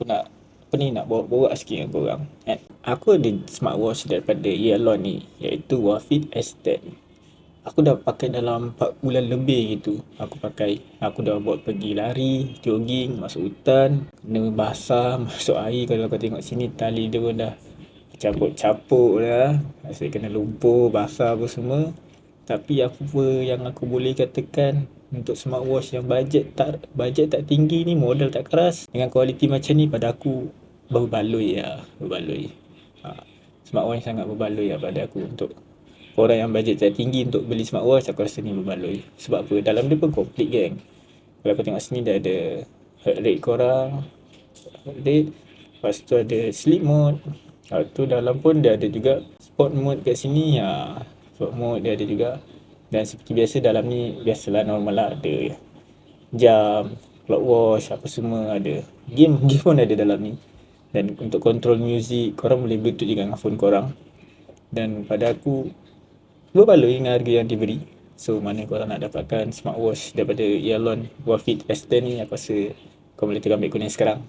aku nak nak bawa sikit dengan korang kan. Aku ada smartwatch daripada Yearlon ni, iaitu Wafit S10. Aku dah pakai dalam 4 bulan lebih gitu. Aku dah buat pergi lari, jogging, masuk hutan, kena basah, masuk air. Kalau kau tengok sini tali dia pun dah capuk-capuk dah. Asyik kena lumpur, basah apa semua. Tapi apa yang aku boleh katakan, untuk smartwatch yang bajet tak tinggi ni, modal tak keras, dengan kualiti macam ni, pada aku berbaloi lah, berbaloi. Smartwatch sangat berbaloi lah pada aku. Untuk orang yang bajet tak tinggi untuk beli smartwatch, aku rasa ni berbaloi. Sebab apa? Dalam dia pun komplit kan. Kalau kau tengok sini dia ada heart rate korang, heart rate. Lepas tu ada sleep mode. Lepas tu dalam pun dia ada juga sport mode kat sini. Sport mode dia ada juga. Dan seperti biasa dalam ni, biasalah normal lah, ada jam, clockwatch, apa semua ada. Game pun ada dalam ni. Dan untuk control music, korang boleh bluetooth juga dengan phone korang. Dan pada aku, berbaloi dengan harga yang diberi. So mana korang nak dapatkan smartwatch daripada Yearlon Wafit S10 ni, aku rasa kau boleh tekan ambil kuning sekarang.